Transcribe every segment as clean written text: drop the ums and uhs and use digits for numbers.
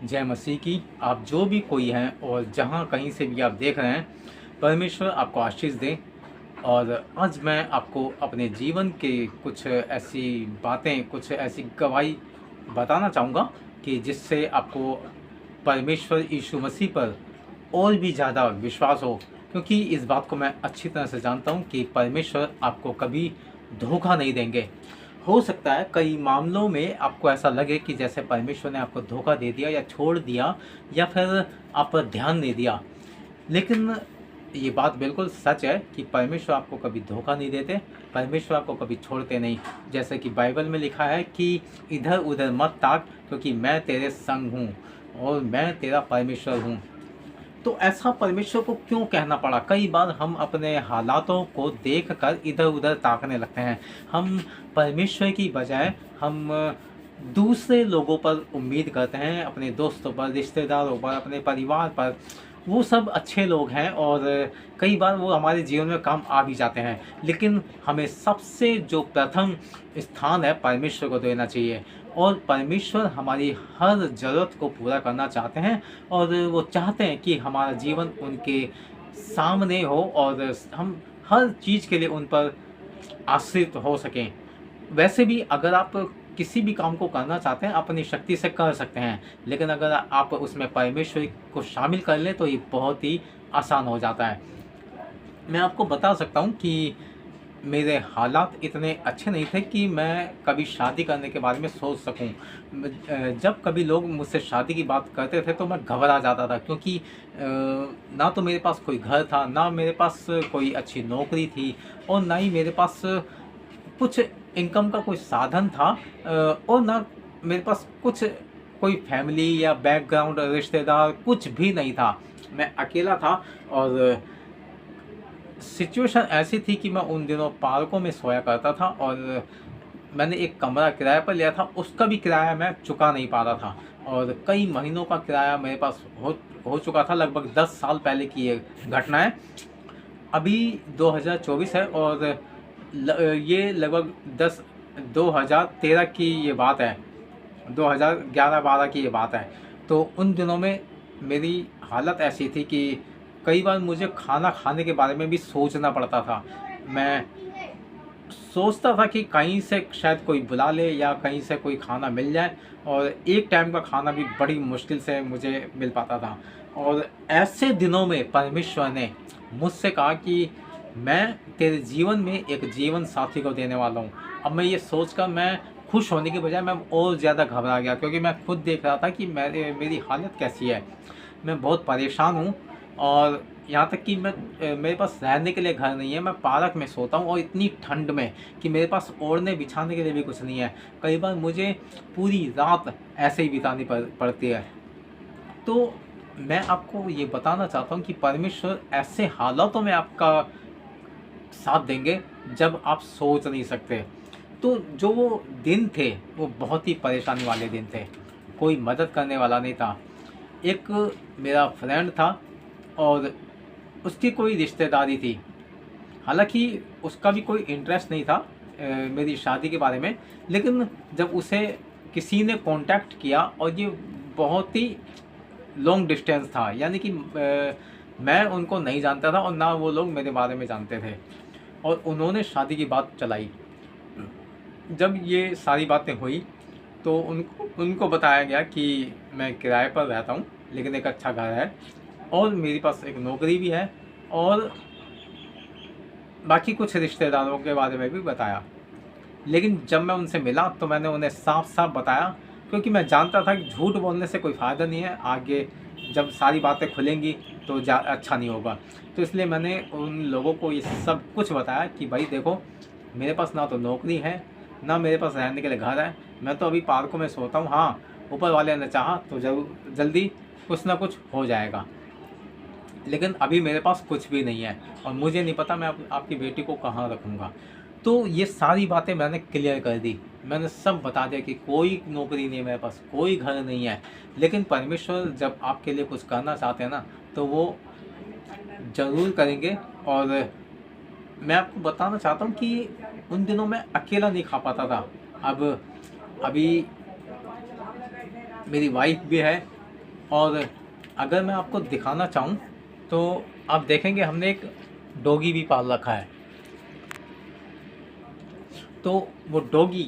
जय मसीह की। आप जो भी कोई हैं और जहाँ कहीं से भी आप देख रहे हैं, परमेश्वर आपको आशीष दे। और आज मैं आपको अपने जीवन के कुछ ऐसी बातें, कुछ ऐसी गवाही बताना चाहूँगा कि जिससे आपको परमेश्वर यीशु मसीह पर और भी ज़्यादा विश्वास हो। क्योंकि इस बात को मैं अच्छी तरह से जानता हूँ कि परमेश्वर आपको कभी धोखा नहीं देंगे। हो सकता है कई मामलों में आपको ऐसा लगे कि जैसे परमेश्वर ने आपको धोखा दे दिया या छोड़ दिया या फिर आप पर ध्यान नहीं दिया। लेकिन ये बात बिल्कुल सच है कि परमेश्वर आपको कभी धोखा नहीं देते, परमेश्वर आपको कभी छोड़ते नहीं। जैसे कि बाइबल में लिखा है कि इधर उधर मत ताक, क्योंकि मैं तेरे संग हूँ और मैं तेरा परमेश्वर हूँ। तो ऐसा परमेश्वर को क्यों कहना पड़ा? कई बार हम अपने हालातों को देखकर इधर-उधर ताकने लगते हैं। हम परमेश्वर की बजाय हम दूसरे लोगों पर उम्मीद करते हैं, अपने दोस्तों पर, रिश्तेदारों पर, अपने परिवार पर। वो सब अच्छे लोग हैं और कई बार वो हमारे जीवन में काम आ भी जाते हैं। लेकिन हमें सबसे जो प्रथम स्थान है परमेश्वर को देना चाहिए। और परमेश्वर हमारी हर ज़रूरत को पूरा करना चाहते हैं और वो चाहते हैं कि हमारा जीवन उनके सामने हो और हम हर चीज़ के लिए उन पर आश्रित हो सकें। वैसे भी अगर आप किसी भी काम को करना चाहते हैं, अपनी शक्ति से कर सकते हैं, लेकिन अगर आप उसमें परमेश्वर को शामिल कर लें तो ये बहुत ही आसान हो जाता है। मैं आपको बता सकता हूँ कि मेरे हालात इतने अच्छे नहीं थे कि मैं कभी शादी करने के बारे में सोच सकूं। जब कभी लोग मुझसे शादी की बात करते थे तो मैं घबरा जाता था, क्योंकि ना तो मेरे पास कोई घर था, ना मेरे पास कोई अच्छी नौकरी थी और ना ही मेरे पास कुछ इनकम का कोई साधन था। और ना मेरे पास कुछ कोई फैमिली या बैकग्राउंड, रिश्तेदार कुछ भी नहीं था। मैं अकेला था और सिचुएशन ऐसी थी कि मैं उन दिनों पार्कों में सोया करता था और मैंने एक कमरा किराए पर लिया था, उसका भी किराया मैं चुका नहीं पा रहा था और कई महीनों का किराया मेरे पास हो चुका था। लगभग 10 साल पहले की ये घटना है। अभी 2024 है और ये लगभग 2013 की ये बात है, 2011-12 की ये बात है। तो उन दिनों में मेरी हालत ऐसी थी कि कई बार मुझे खाना खाने के बारे में भी सोचना पड़ता था। मैं सोचता था कि कहीं से शायद कोई बुला ले या कहीं से कोई खाना मिल जाए, और एक टाइम का खाना भी बड़ी मुश्किल से मुझे मिल पाता था। और ऐसे दिनों में परमेश्वर ने मुझसे कहा कि मैं तेरे जीवन में एक जीवन साथी को देने वाला हूँ। अब मैं ये सोचकर मैं खुश होने के बजाय मैं और ज़्यादा घबरा गया, क्योंकि मैं खुद देख रहा था कि मेरी हालत कैसी है। मैं बहुत परेशान हूँ और यहाँ तक कि मेरे पास रहने के लिए घर नहीं है। मैं पार्क में सोता हूँ और इतनी ठंड में कि मेरे पास ओढ़ने बिछाने के लिए भी कुछ नहीं है। कई बार मुझे पूरी रात ऐसे ही बितानी पड़ती है। तो मैं आपको ये बताना चाहता हूँ कि परमेश्वर ऐसे हालातों में आपका साथ देंगे जब आप सोच नहीं सकते। तो जो वो दिन थे वो बहुत ही परेशानी वाले दिन थे। कोई मदद करने वाला नहीं था। एक मेरा फ्रेंड था और उसकी कोई रिश्तेदारी थी। हालाँकि उसका भी कोई इंटरेस्ट नहीं था मेरी शादी के बारे में। लेकिन जब उसे किसी ने कॉन्टैक्ट किया, और ये बहुत ही लॉन्ग डिस्टेंस था, यानी कि मैं उनको नहीं जानता था और ना वो लोग मेरे बारे में जानते थे, और उन्होंने शादी की बात चलाई। जब ये सारी बातें हुई तो उनको उनको बताया गया कि मैं किराए पर रहता हूँ, लेकिन एक अच्छा घर है और मेरे पास एक नौकरी भी है, और बाकी कुछ रिश्तेदारों के बारे में भी बताया। लेकिन जब मैं उनसे मिला तो मैंने उन्हें साफ-साफ बताया, क्योंकि मैं जानता था कि झूठ बोलने से कोई फ़ायदा नहीं है। आगे जब सारी बातें खुलेंगी तो अच्छा नहीं होगा। तो इसलिए मैंने उन लोगों को ये सब कुछ बताया कि भाई देखो, मेरे पास ना तो नौकरी है, ना मेरे पास रहने के लिए घर है। मैं तो अभी पार्कों में सोता हूँ। हाँ, ऊपर वाले ने चाहा तो जल्दी कुछ ना कुछ हो जाएगा। लेकिन अभी मेरे पास कुछ भी नहीं है और मुझे नहीं पता मैं आपकी बेटी को कहाँ रखूँगा। तो ये सारी बातें मैंने क्लियर कर दी। मैंने सब बता दिया कि कोई नौकरी नहीं है मेरे पास, कोई घर नहीं है। लेकिन परमेश्वर जब आपके लिए कुछ करना चाहते हैं ना, तो वो ज़रूर करेंगे। और मैं आपको बताना चाहता हूँ कि उन दिनों मैं अकेला नहीं खा पाता था। अब अभी मेरी वाइफ़ भी है और अगर मैं आपको दिखाना चाहूँ तो आप देखेंगे हमने एक डॉगी भी पाल रखा है। तो वो डॉगी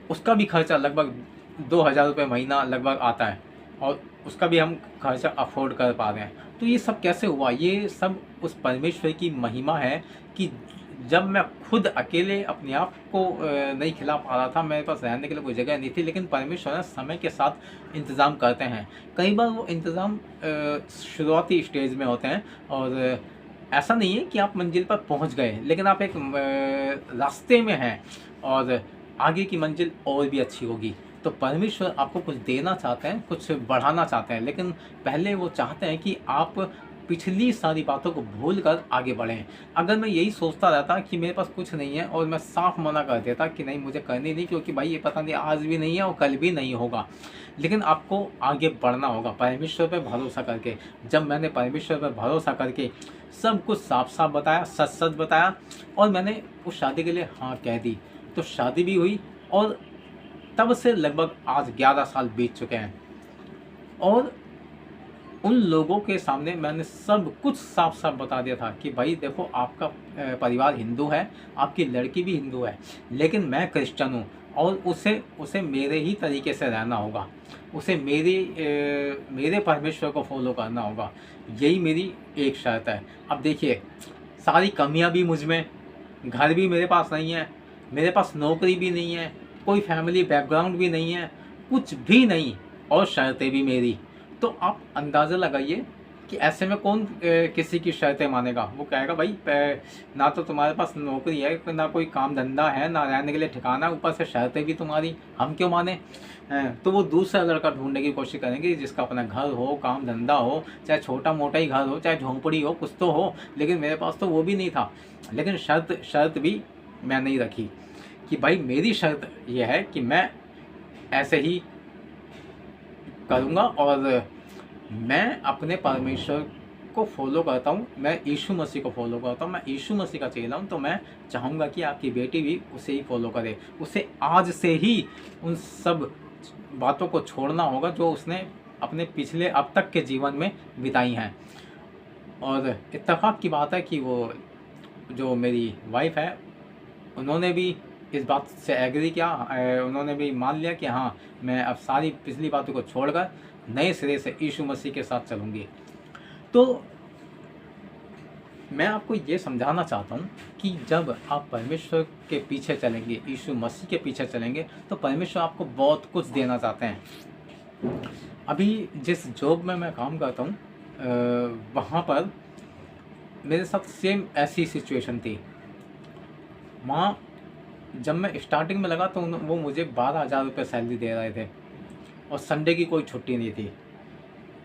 उसका भी खर्चा लगभग 2000 रुपये महीना लगभग आता है, और उसका भी हम खर्चा अफोर्ड कर पा रहे हैं। तो ये सब कैसे हुआ? ये सब उस परमेश्वर की महिमा है कि जब मैं खुद अकेले अपने आप को नहीं खिला पा रहा था, मेरे पास रहने के लिए कोई जगह नहीं थी, लेकिन परमेश्वर ना समय के साथ इंतज़ाम करते हैं। कई बार वो इंतज़ाम शुरुआती स्टेज में होते हैं, और ऐसा नहीं है कि आप मंजिल पर पहुंच गए, लेकिन आप एक रास्ते में हैं और आगे की मंजिल और भी अच्छी होगी। तो परमेश्वर आपको कुछ देना चाहते हैं, कुछ बढ़ाना चाहते हैं, लेकिन पहले वो चाहते हैं कि आप पिछली सारी बातों को भूल कर आगे बढ़ें। अगर मैं यही सोचता रहता कि मेरे पास कुछ नहीं है और मैं साफ मना कर देता कि नहीं मुझे करनी नहीं, क्योंकि भाई ये पता नहीं आज भी नहीं है और कल भी नहीं होगा, लेकिन आपको आगे बढ़ना होगा परमेश्वर पर भरोसा करके। जब मैंने परमेश्वर पर भरोसा करके सब कुछ साफ साफ बताया, सच सच बताया, और मैंने उस शादी के लिए हाँ कह दी, तो शादी भी हुई। और तब से लगभग आज 11 साल बीत चुके हैं, और उन लोगों के सामने मैंने सब कुछ साफ साफ बता दिया था कि भाई देखो, आपका परिवार हिंदू है, आपकी लड़की भी हिंदू है, लेकिन मैं क्रिश्चियन हूँ, और उसे मेरे ही तरीके से रहना होगा, उसे मेरे परमेश्वर को फॉलो करना होगा। यही मेरी एक शर्त है। अब देखिए, सारी कमियां भी मुझ में, घर भी मेरे पास नहीं है, मेरे पास नौकरी भी नहीं है, कोई फैमिली बैकग्राउंड भी नहीं है, कुछ भी नहीं, और शर्तें भी मेरी। तो आप अंदाज़ा लगाइए कि ऐसे में कौन किसी की शर्तें मानेगा? वो कहेगा भाई ना तो तुम्हारे पास नौकरी है, ना कोई काम धंधा है, ना रहने के लिए ठिकाना, ऊपर से शर्तें भी तुम्हारी, हम क्यों माने? तो वो दूसरा लड़का ढूंढने की कोशिश करेंगे जिसका अपना घर हो, काम धंधा हो, चाहे छोटा मोटा ही घर हो, चाहे झोंपड़ी हो, कुछ तो हो। लेकिन मेरे पास तो वो भी नहीं था। लेकिन शर्त भी मैं नहीं रखी कि भाई मेरी शर्त यह है कि मैं ऐसे ही करूँगा, और मैं अपने परमेश्वर को फॉलो करता हूँ, मैं यीशु मसीह को फॉलो करता हूँ, मैं यीशु मसीह का चेला हूँ। तो मैं चाहूँगा कि आपकी बेटी भी उसे ही फॉलो करे। उसे आज से ही उन सब बातों को छोड़ना होगा जो उसने अपने पिछले अब तक के जीवन में बिताई हैं। और इत्तेफाक की बात है कि वो जो मेरी वाइफ है, उन्होंने भी इस बात से एग्री किया, उन्होंने भी मान लिया कि हाँ, मैं अब सारी पिछली बातों को छोड़कर नए सिरे से यीशु मसीह के साथ चलूँगी। तो मैं आपको ये समझाना चाहता हूँ कि जब आप परमेश्वर के पीछे चलेंगे, यीशु मसीह के पीछे चलेंगे, तो परमेश्वर आपको बहुत कुछ देना चाहते हैं। अभी जिस जॉब में मैं काम करता हूँ, वहाँ पर मेरे साथ सेम ऐसी सिचुएशन थी। वहाँ जब मैं स्टार्टिंग में लगा तो वो मुझे 12,000 रुपये सैलरी दे रहे थे, और संडे की कोई छुट्टी नहीं थी।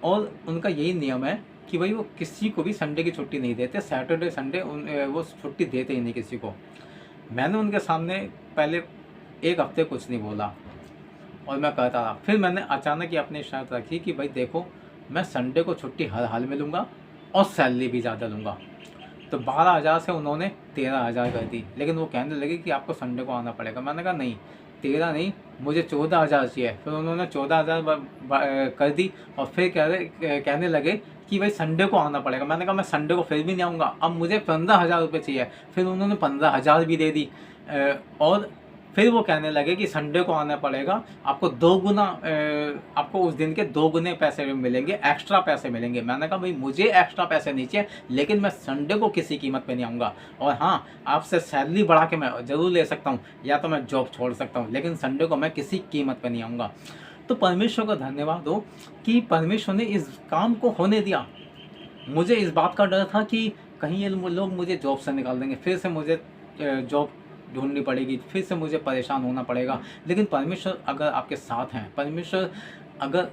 और उनका यही नियम है कि भाई वो किसी को भी संडे की छुट्टी नहीं देते, सैटरडे संडे वो छुट्टी देते ही नहीं किसी को। मैंने उनके सामने पहले एक हफ्ते कुछ नहीं बोला, और मैं कहता रहा। फिर मैंने अचानक ही अपनी शर्त रखी कि भाई देखो, मैं संडे को छुट्टी हर हाल में लूँगा, और सैलरी भी ज़्यादा लूँगा। तो 12,000 से उन्होंने 13,000 कर दी, लेकिन वो कहने लगे कि आपको संडे को आना पड़ेगा। मैंने कहा नहीं, 13 नहीं, मुझे 14,000 चाहिए। फिर उन्होंने 14,000 कर दी, और फिर कहने लगे कि भाई संडे को आना पड़ेगा। मैंने कहा मैं संडे को फिर भी नहीं आऊँगा, अब मुझे 15,000 रुपये चाहिए। फिर उन्होंने 15,000 भी दे दी, और फिर वो कहने लगे कि संडे को आना पड़ेगा, आपको 2 गुना, आपको उस दिन के 2 गुने पैसे मिलेंगे, एक्स्ट्रा पैसे मिलेंगे। मैंने कहा भाई मुझे एक्स्ट्रा पैसे नहीं चाहिए, लेकिन मैं संडे को किसी कीमत पे नहीं आऊँगा। और हाँ, आपसे सैलरी बढ़ा के मैं ज़रूर ले सकता हूँ, या तो मैं जॉब छोड़ सकता हूँ, लेकिन संडे को मैं किसी कीमत पे नहीं आऊँगा। तो परमेश्वर का धन्यवाद हो कि परमेश्वर ने इस काम को होने दिया। मुझे इस बात का डर था कि कहीं ये लोग मुझे जॉब से निकाल देंगे, फिर से मुझे जॉब ढूंढनी पड़ेगी, फिर से मुझे परेशान होना पड़ेगा। लेकिन परमेश्वर अगर आपके साथ हैं, परमेश्वर अगर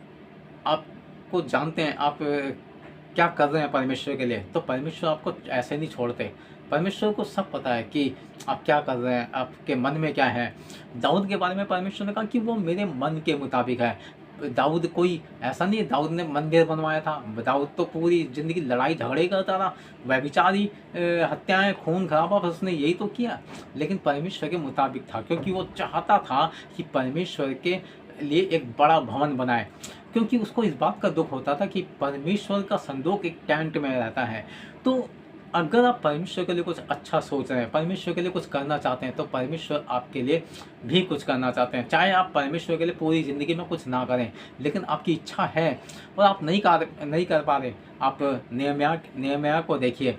आपको जानते हैं आप क्या कर रहे हैं परमेश्वर के लिए, तो परमेश्वर आपको ऐसे नहीं छोड़ते। परमेश्वर को सब पता है कि आप क्या कर रहे हैं, आपके मन में क्या है। दाऊद के बारे में परमेश्वर ने कहा कि वो मेरे मन के मुताबिक है। दाऊद कोई ऐसा नहीं है दाऊद ने मंदिर बनवाया था, दाऊद तो पूरी ज़िंदगी लड़ाई झगड़े करता रहा, व्यभिचारी, हत्याएं, खून खराबा, बस उसने यही तो किया। लेकिन परमेश्वर के मुताबिक था, क्योंकि वो चाहता था कि परमेश्वर के लिए एक बड़ा भवन बनाए। क्योंकि उसको इस बात का दुःख होता था कि परमेश्वर का संदूक एक टेंट में रहता है। तो अगर आप परमेश्वर के लिए कुछ अच्छा सोच रहे हैं, परमेश्वर के लिए कुछ करना चाहते हैं, तो परमेश्वर आपके लिए भी कुछ करना चाहते हैं। चाहे आप परमेश्वर के लिए पूरी ज़िंदगी में कुछ ना करें, लेकिन आपकी इच्छा है और आप नहीं कर पा रहे। आप नेहम्याह को देखिए,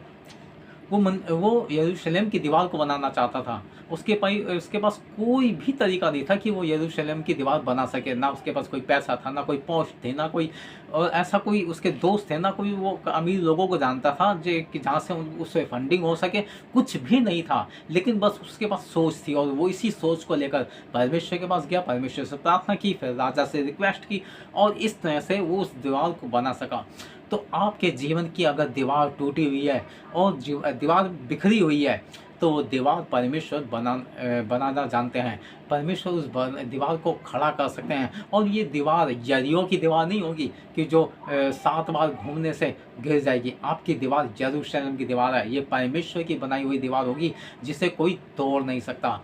वो यरूशलेम की दीवार को बनाना चाहता था। उसके पास कोई भी तरीका नहीं था कि वो यरूशलेम की दीवार बना सके। ना उसके पास कोई पैसा था, ना कोई पोस्ट थे, ना कोई और ऐसा कोई उसके दोस्त थे, ना कोई वो अमीर लोगों को जानता था जे कि जहाँ से उससे फंडिंग हो सके, कुछ भी नहीं था। लेकिन बस उसके पास सोच थी और वो इसी सोच को लेकर परमेश्वर के पास गया, परमेश्वर से प्रार्थना की, फिर राजा से रिक्वेस्ट की और इस तरह से वो उस दीवार को बना सका। तो आपके जीवन की अगर दीवार टूटी हुई है और दीवार बिखरी हुई है, तो वो दीवार परमेश्वर बनाना जानते हैं। परमेश्वर उस दीवार को खड़ा कर सकते हैं और ये दीवार यरीहो की दीवार नहीं होगी कि जो 7 बार घूमने से गिर जाएगी। आपकी दीवार यरूशलेम की दीवार है, ये परमेश्वर की बनाई हुई दीवार होगी जिसे कोई तोड़ नहीं सकता।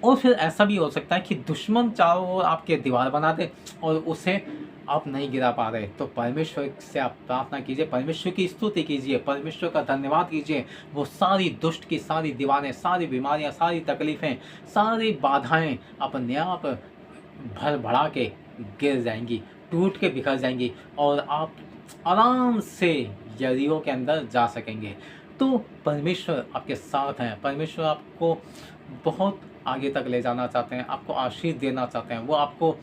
और फिर ऐसा भी हो सकता है कि दुश्मन चारों ओर आपके दीवार बना दे और उसे आप नहीं गिरा पा रहे, तो परमेश्वर से आप प्रार्थना कीजिए, परमेश्वर की स्तुति कीजिए, परमेश्वर का धन्यवाद कीजिए। वो सारी दुष्ट की सारी दीवारें, सारी बीमारियां, सारी तकलीफ़ें, सारी बाधाएं अपने आप भर भरा के गिर जाएंगी, टूट के बिखर जाएंगी और आप आराम से यरीहो के अंदर जा सकेंगे। तो परमेश्वर आपके साथ हैं, परमेश्वर आपको बहुत आगे तक ले जाना चाहते हैं, आपको आशीष देना चाहते हैं। वो आपको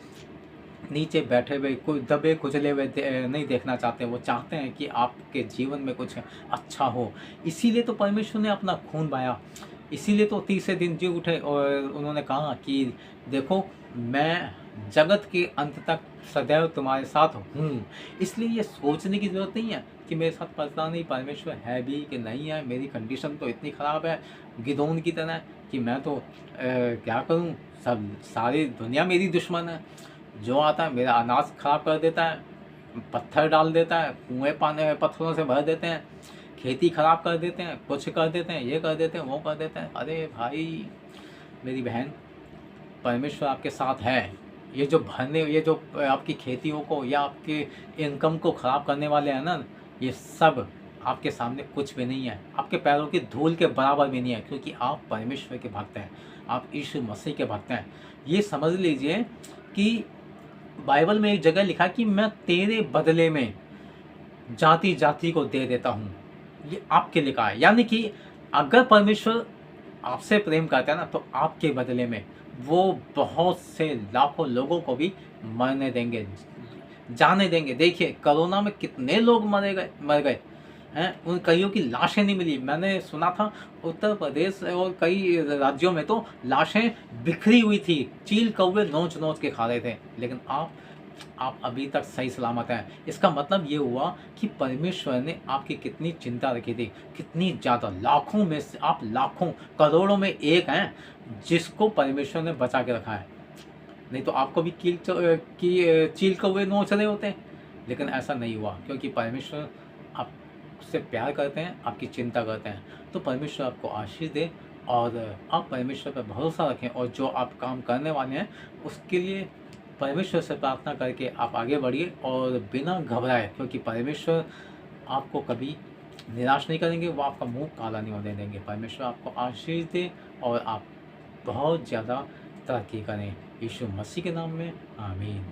नीचे बैठे हुए, कोई दबे कुचले हुए नहीं देखना चाहते। वो चाहते हैं कि आपके जीवन में कुछ अच्छा हो। इसीलिए तो परमेश्वर ने अपना खून बहाया, इसीलिए तो तीसरे दिन जी उठे और उन्होंने कहा कि देखो, मैं जगत के अंत तक सदैव तुम्हारे साथ हूँ। इसलिए ये सोचने की ज़रूरत नहीं है कि मेरे साथ पता नहीं परमेश्वर है भी कि नहीं है, मेरी कंडीशन तो इतनी ख़राब है गिदोन की तरह कि मैं तो क्या करूँ, सब सारी दुनिया मेरी दुश्मन है। जो आता है मेरा अनाज खराब कर देता है, पत्थर डाल देता है, कुएँ पानी पत्थरों से भर देते हैं, खेती खराब कर देते हैं, कुछ कर देते हैं, ये कर देते हैं, वो कर देते हैं। अरे भाई, मेरी बहन, परमेश्वर आपके साथ है। ये जो आपकी खेतियों को या आपके इनकम को ख़राब करने वाले हैं ना, ये सब आपके सामने कुछ भी नहीं है, आपके पैरों की धूल के बराबर भी नहीं है, क्योंकि आप परमेश्वर के भक्त हैं, आप यीशु मसीह के भक्त हैं। ये समझ लीजिए कि बाइबल में एक जगह लिखा कि मैं तेरे बदले में जाति जाति को दे देता हूँ, ये आपके लिखा है। यानी कि अगर परमेश्वर आपसे प्रेम करता है ना, तो आपके बदले में वो बहुत से लाखों लोगों को भी मरने देंगे, जाने देंगे। देखिए कोरोना में कितने लोग मर गए हैं, उन कईयों की लाशें नहीं मिली। मैंने सुना था उत्तर प्रदेश और कई राज्यों में तो लाशें बिखरी हुई थी, चील कौवे नोच नोच के खा रहे थे, लेकिन आप अभी तक सही सलामत हैं। इसका मतलब ये हुआ कि परमेश्वर ने आपकी कितनी चिंता रखी थी, कितनी ज़्यादा। लाखों में से आप लाखों करोड़ों में एक हैं जिसको परमेश्वर ने बचा के रखा है। नहीं तो आपको भी चील कौवे नोच रहे होते हैं, लेकिन ऐसा नहीं हुआ, क्योंकि परमेश्वर आपसे प्यार करते हैं, आपकी चिंता करते हैं। तो परमेश्वर आपको आशीष दे और आप परमेश्वर पर भरोसा रखें और जो आप काम करने वाले हैं उसके लिए परमेश्वर से प्रार्थना करके आप आगे बढ़िए और बिना घबराए, क्योंकि परमेश्वर आपको कभी निराश नहीं करेंगे, वो आपका मुंह काला नहीं होने देंगे। परमेश्वर आपको आशीष दे और आप बहुत ज़्यादा तरक्की करें। यीशु मसीह के नाम में आमीन।